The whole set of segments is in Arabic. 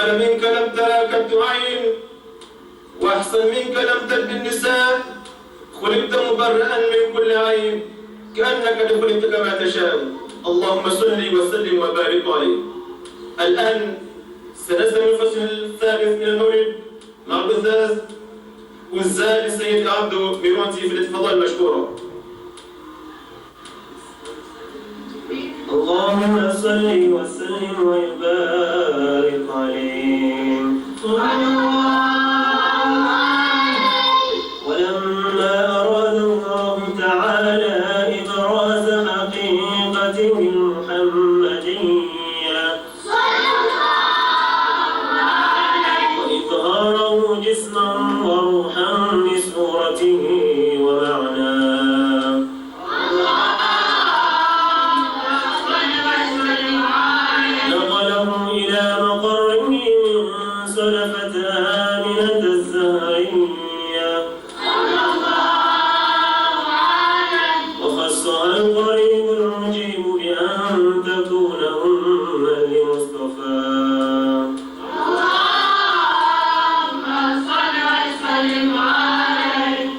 أجمل منك لم ترى كبت عين، وأحسن منك لم تلد النساء، خلقت مبرئا من كل عيب، كأنك خلقت كما تشاء. اللهم صل وسلم وبارك عليه. الآن سنستمع الفصل الثالث من المولد مع البثاث والزاد السيد عبده بمرتي في الاتفاضل مشكورا. اللهم صل وسلم وبارك عليه. ولما أراد الله تعالى إبراز حقيقته المحمدية وإظهاره جسما وروحا بصورته ومعناه، نقله إلى مقره من سلفة آمنة الزهرية، وخصها القريب المجيب بأن تكون أما لمصطفى.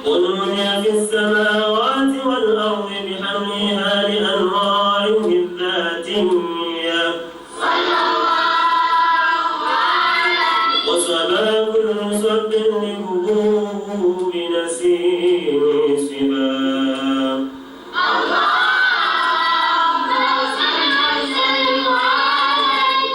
ونودي في السماوات والأرض بحملها لأنواره الذاتية، وصبا كل صب لهبوب نسيم سبا،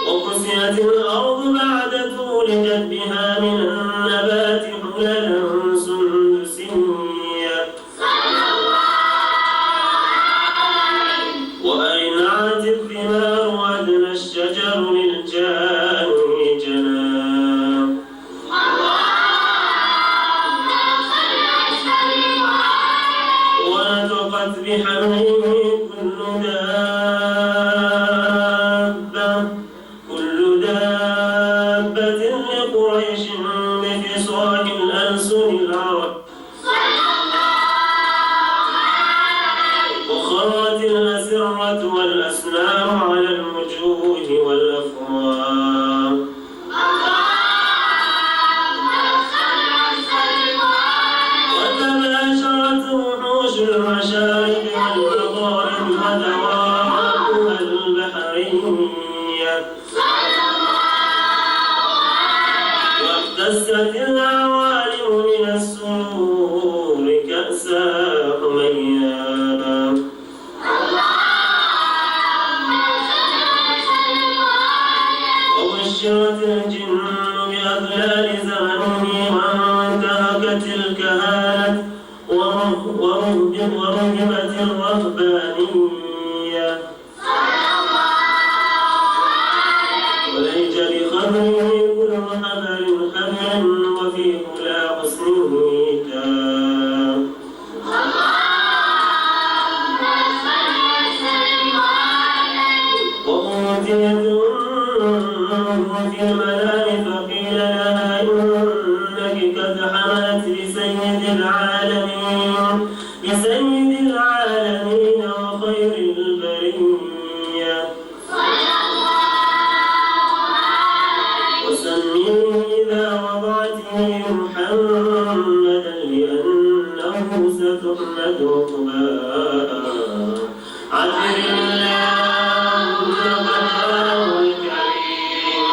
وقسيت الأرض بعد طول جدبها من النبات حللا سندسية، وأينعت الثمار وأدنى الشجر للجاني جناه، ونطقت بحمله كل دابة لقريش بفصاح الألسن العرب، وخرت الأسرة والأسنان على الوجوه والأفواه، وتباشرت وحوش المشارق والمغارب ودوابها البحرية، واقتست العوالم من السرور كأسا حميابا، وبشرت الجن بأذلال زمنه وانتهكت الكهانة ورهبت الرهبانية، وليج بخبره كل حبل حبل وفي هلا حسنه تام، وأوتيت في المنام فقيل لها إنك قد حملت بسيد العالمين وخير البرية، وسميه إذا وضعته محمدا لأنه ستحمد عقباه. عجل اللهم قدره الكريم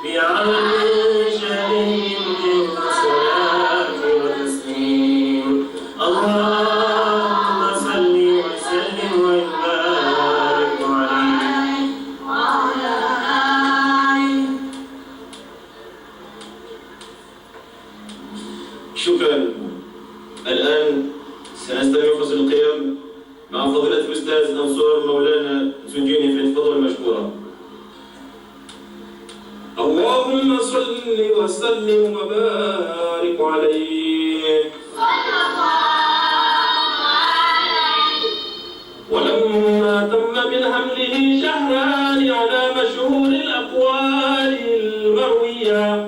بعون شديد من صلاة وتسليم. اللهم صل وسلم وبارك عليه وعلى آله. شكرا. الآن سنستمع فصل القيم مع فضيلة الأستاذ أنصار مولانا سنجيني في الفضل مشكورا. اللهم صل وسلم وبارك عليه. ولما تم من حمله شهران على مشهور الأقوال المروية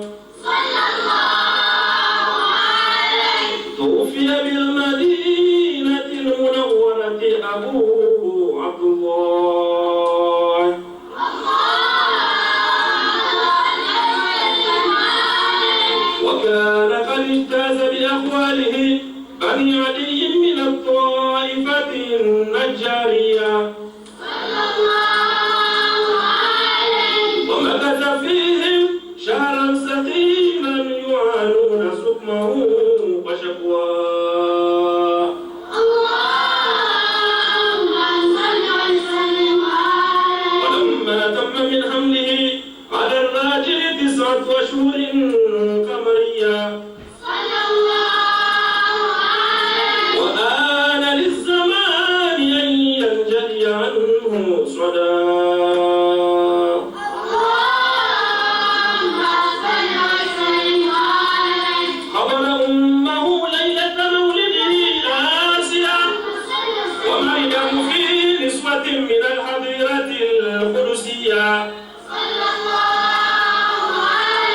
توفي بالمدينة المنورة أبوه عبد الله ومكث فيهم شهرا سقيما يعانون سقمه وشكواه. ولما تم من حمله على الراجل 9 أشهر قمريا وآن للزمان أن ينجلي عنه صدى. خبر أمه ليلة مولده آسيا ومريم في نسوة من الحظيرة القدسية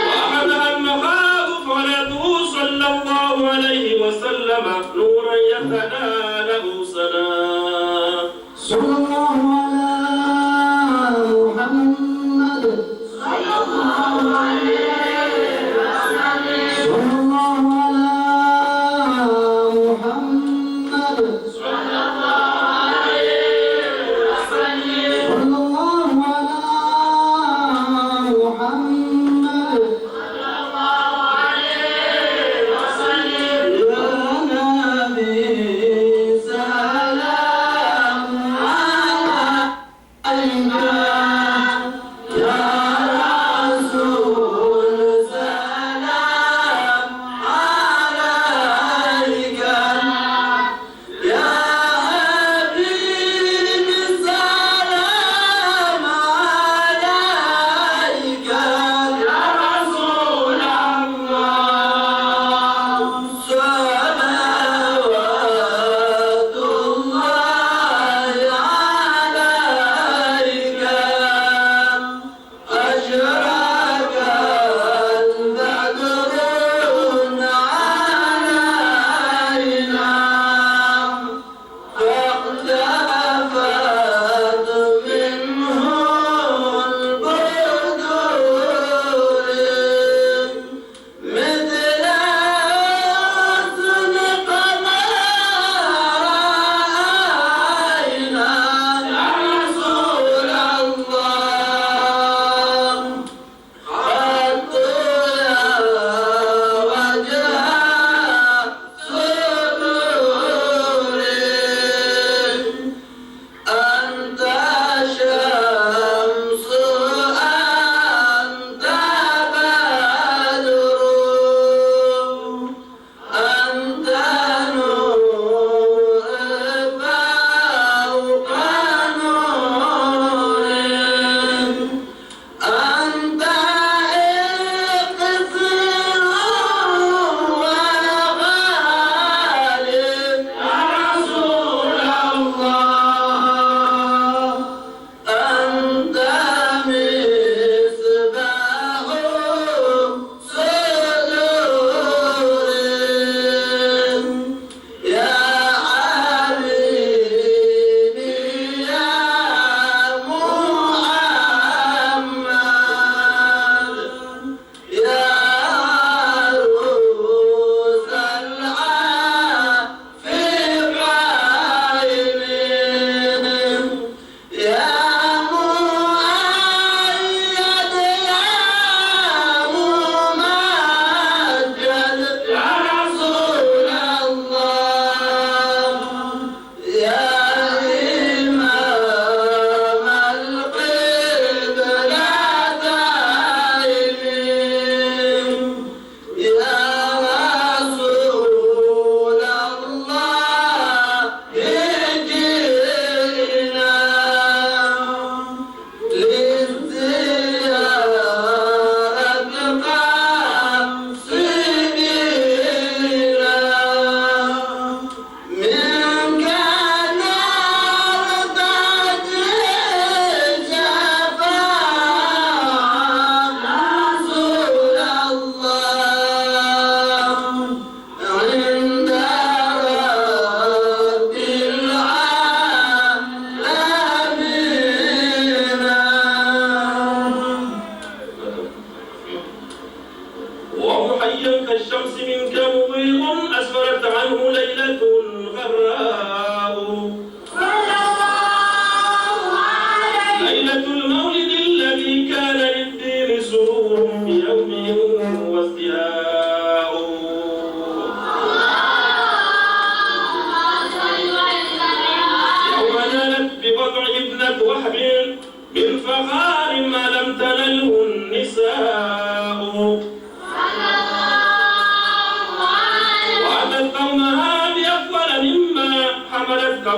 وأخذها المخاض فولده صلى الله عليه وسلم نورا يتناله سنا. صلى الله على محمد صلى الله عليه وسلم. صلى الله على محمد صلى الله عليه وسلم. صلى الله على محمد صلى الله عليه وسلم. يا نبي سلام عليك يا رسول سلام عليك يا حبيب سلام عليك يا رسول الله. صلوات الله عليك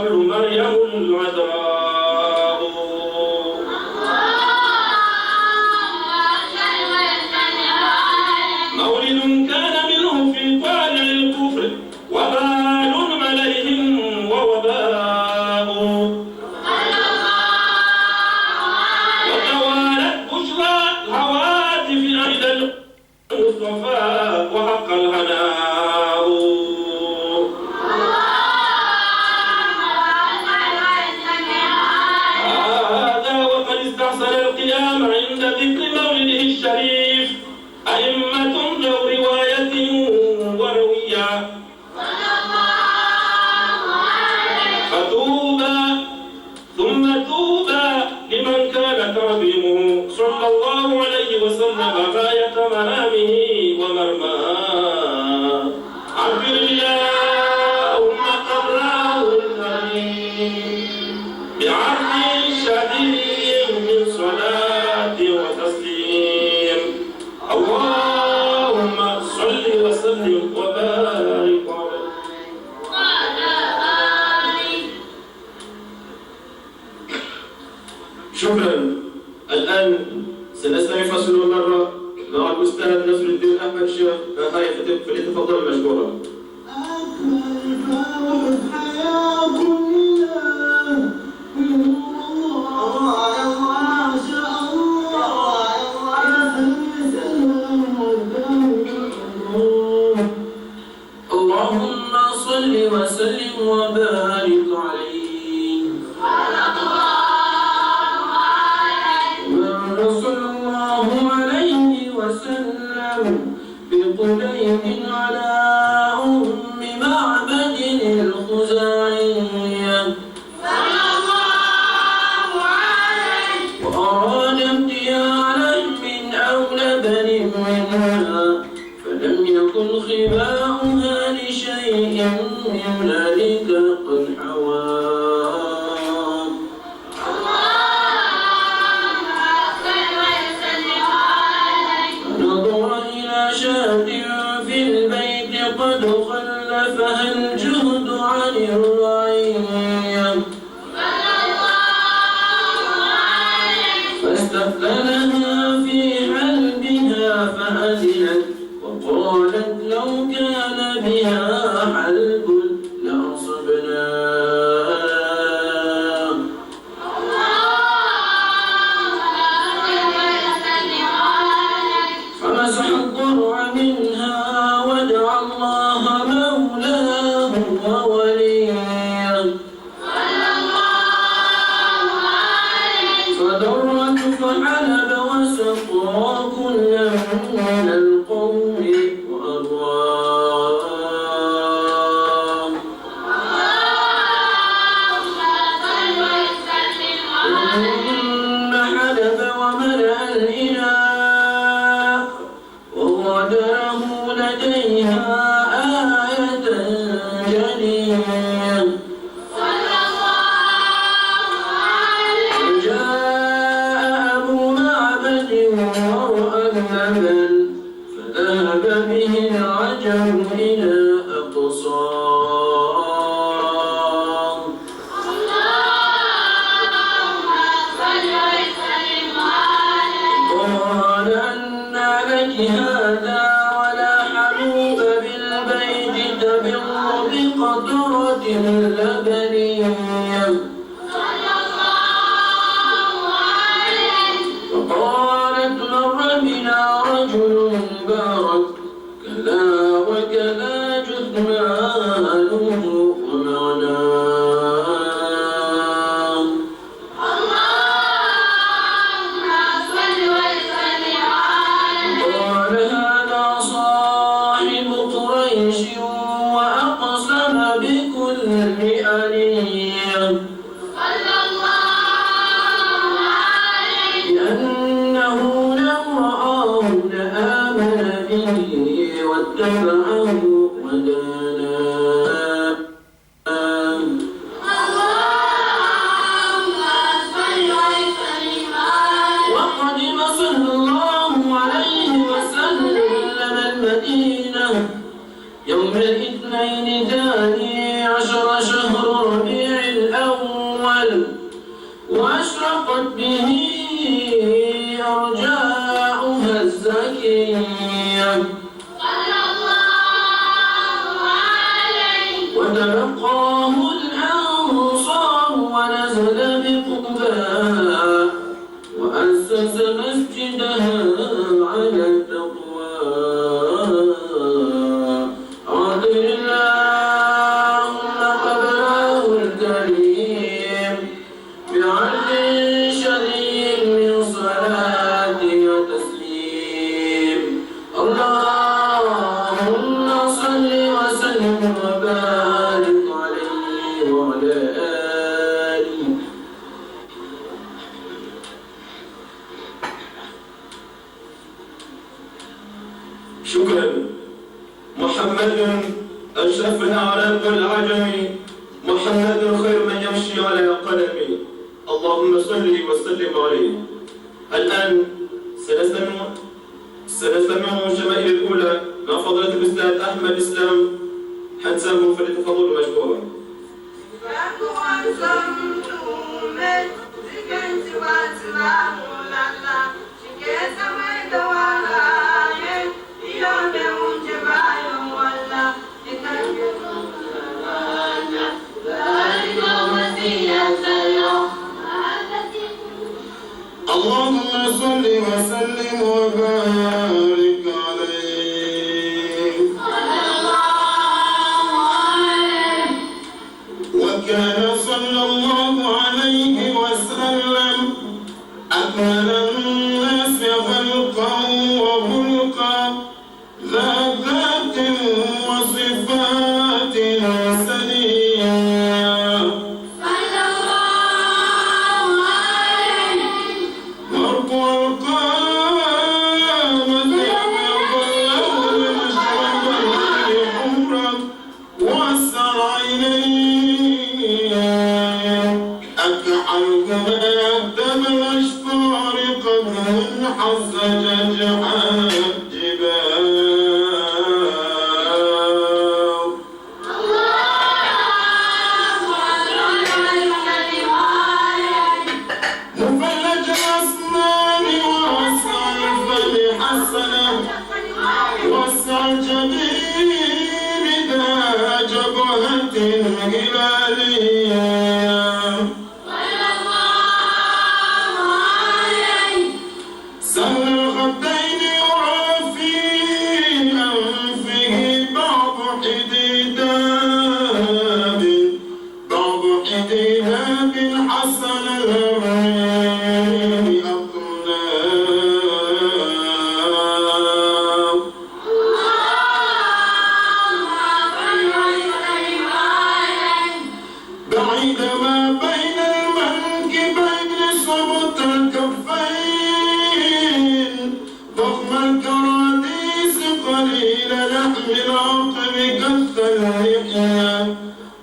القبر مريم العذراء. مولد كان منه في طالع الكفر وبال عليهم ووباء. وتوالت بشرى الهواتف عند المصطفى وحق الهناء. هذا وقد استحسن القيام عند ذكر مولده الشريف أئمة ذو رواية وروية. فتوبى ثم توبى لمن كان تعظيمه صلى الله عليه وسلم غاية منامه ومرماه. عبر اللهم قبره الكريم بعرض شديد من صلاة وتسليم. اللهم صل وسلم وبارك عليه. شكرا. الآن سنستمع فصل مرة مع الأستاذ نصر الدين أحمد الشيخ فليتفضل مشكورا. اللهم صل وسلم وبارك عليه. صلى الله عليه وسلم بقليل على أم معبد الخزاعية وأراد ابتيالا من أو لبن منها فلم يكن خباؤها لشيء من ذلك قد حواه. نظر إلى شاة في البيت قد خلفها الجهد عن الرعية فاستأذنها في حلبها فأذنت وقالت لو كان بها حلب لأصبناه. فمسح الضرع منها ودعا الله مولاه ووليه. فضرت فحلب وسقى كلا من القوم وأرواه. ثم حلب وملأ الإناء وغداه لديها آية جلية. وجاء أبو معبد ورأى اللبن فذهب به العجم إلى أقصاه. قال أنى لك هذا ولا حلوب بالبيت تبر بقطرة لبنية. فقالت مر بنا رجل مبارك كذا وكذا جثمانه ومعناه. قال هذا صاحب قريش وأقسم بكل آلية لأنه لو رآه لآمن به واتبعه وداناه. وقدم صلى الله عليه وسلم المدينة يوم الاثنين 12 شهر ربيع وأشرقت به أرجاؤها الزكية وتلقاه الأنصار ونزل بقباء وأسس مسجدها على التقوى عظم اللهم قبره الكريم بعد شديد من صلاة وتسليم اللهم صل وسلم وبارك عليه وعلى آله. شكرا. محمد أشرف الأعراب والعجم، محمد خير من يمشي على قدمه، اللهم صل وسلم عليه. الآن سنستمع الشمائل الأولى مع فضيلة الأستاذ أحمد إسلام حنسابه فليتفضل مشكورا. اللهم صل وسلم وبارك عليه. وكان صلى الله عليه وسلم أكمل الناس خلقا وخلقا ذا ذات وصفات سنية.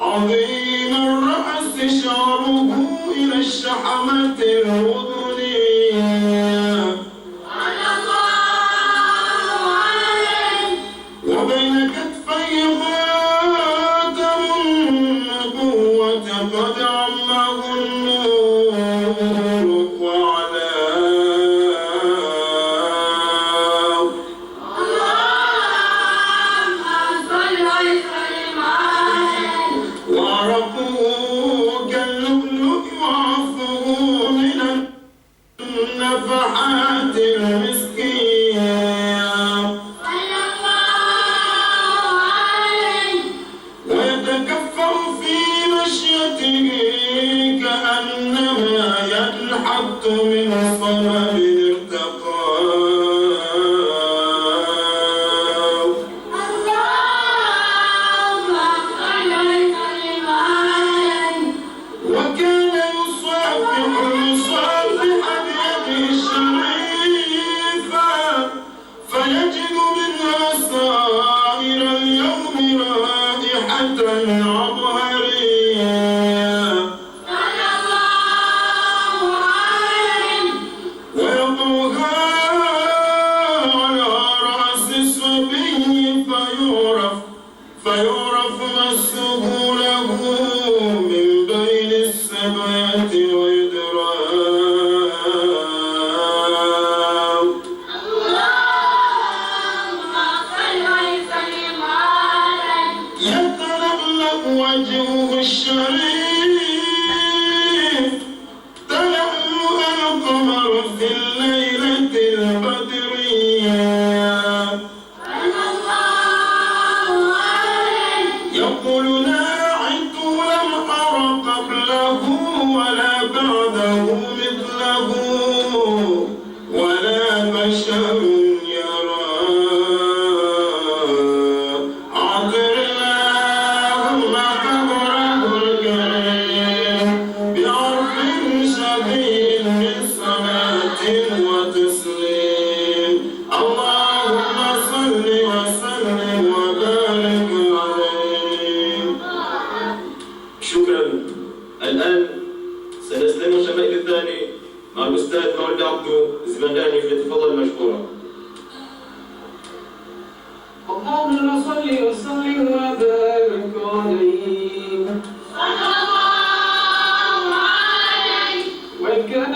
عظيم الرأس شعره إلى الشحمة الأذنية وبين كتفيه خاتم النبوة قد عمه النور وعلاه. وعرقه كاللؤلؤ وعفه من النفحات المسكية ويتكفأ في مشيته كأنما ينحت من صمم الليلة البدرية يقول ناعت لم أر قبله ولا بعده مثله ولا بشر يرى عذر اللهم قبره الكريم بعرف شديد من صلاة وتسليم اللهم صل وسلم وبارك عليه. شكرا. الآن سنستلم الشمائل الثاني مع الأستاذ مولد عبدو زمداني فليتفضل مشكورا. اللهم صل وسلم وبارك عليه وإن كان